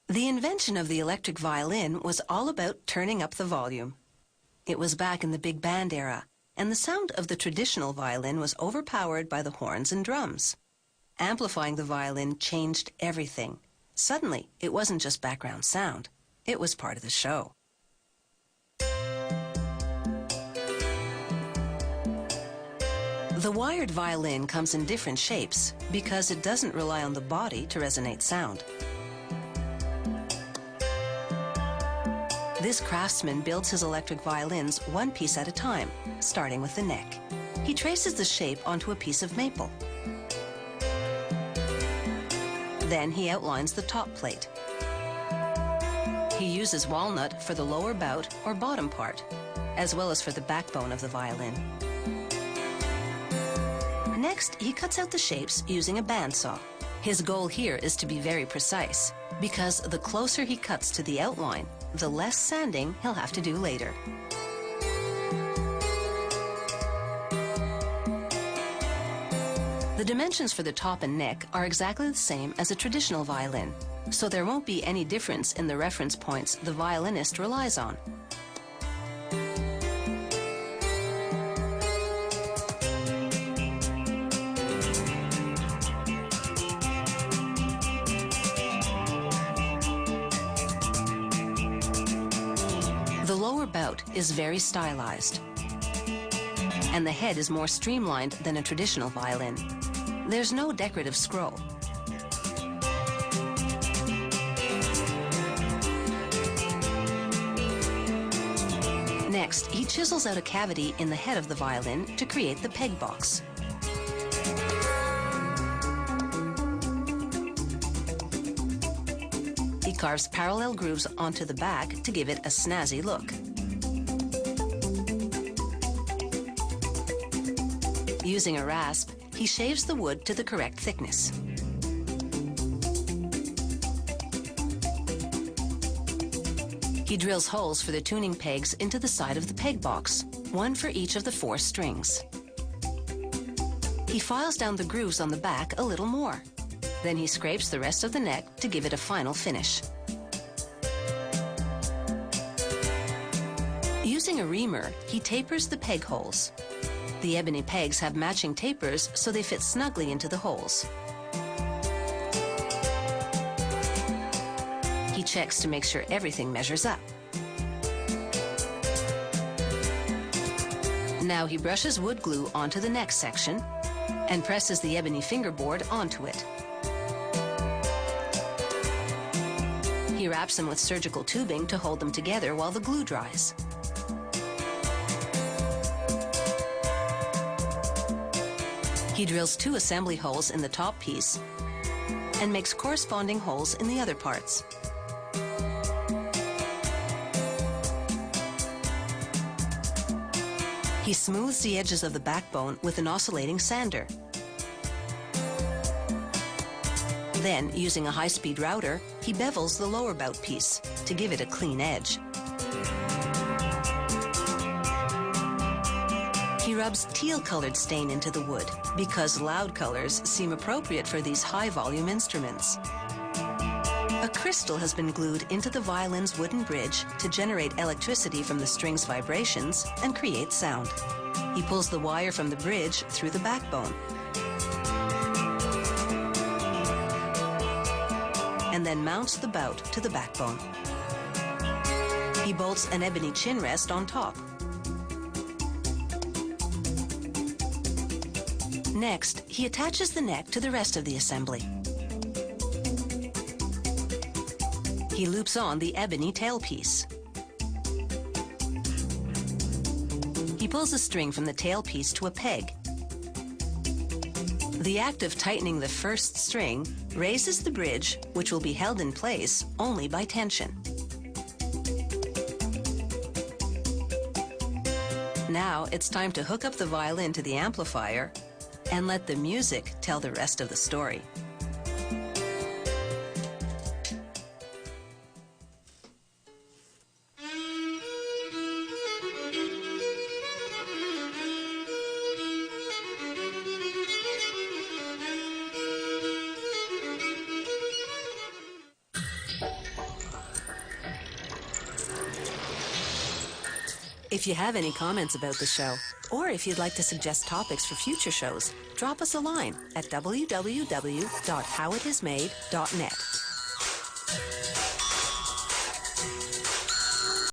The invention of the electric violin was all about turning up the volume. It was back in the big band era, and the sound of the traditional violin was overpowered by the horns and drums. Amplifying the violin changed everything. Suddenly, it wasn't just background sound. It was part of the show. The wired violin comes in different shapes because it doesn't rely on the body to resonate sound. This craftsman builds his electric violins one piece at a time, starting with the neck. He traces the shape onto a piece of maple. Then he outlines the top plate. He uses walnut for the lower bout or bottom part, as well as for the backbone of the violin. Next, he cuts out the shapes using a bandsaw. His goal here is to be very precise, because the closer he cuts to the outline, the less sanding he'll have to do later. The dimensions for the top and neck are exactly the same as a traditional violin, so there won't be any difference in the reference points the violinist relies on. The lower bout is very stylized, and the head is more streamlined than a traditional violin. There's no decorative scroll. Next, he chisels out a cavity in the head of the violin to create the peg box. He carves parallel grooves onto the back to give it a snazzy look. Using a rasp, he shaves the wood to the correct thickness. He drills holes for the tuning pegs into the side of the peg box, one for each of the 4 strings. He files down the grooves on the back a little more. Then he scrapes the rest of the neck to give it a final finish. Using a reamer, he tapers the peg holes. The ebony pegs have matching tapers so they fit snugly into the holes. He checks to make sure everything measures up. Now he brushes wood glue onto the neck section and presses the ebony fingerboard onto it. He wraps them with surgical tubing to hold them together while the glue dries. He drills 2 assembly holes in the top piece and makes corresponding holes in the other parts. He smooths the edges of the backbone with an oscillating sander. Then, using a high-speed router, he bevels the lower bout piece to give it a clean edge. He rubs teal-colored stain into the wood because loud colors seem appropriate for these high-volume instruments. A crystal has been glued into the violin's wooden bridge to generate electricity from the string's vibrations and create sound. He pulls the wire from the bridge through the backbone and then mounts the bout to the backbone. He bolts an ebony chin rest on top. Next, he attaches the neck to the rest of the assembly. He loops on the ebony tailpiece. He pulls a string from the tailpiece to a peg. The act of tightening the first string raises the bridge, which will be held in place only by tension. Now it's time to hook up the violin to the amplifier and let the music tell the rest of the story. If you have any comments about the show, or if you'd like to suggest topics for future shows, drop us a line at www.howitismade.net.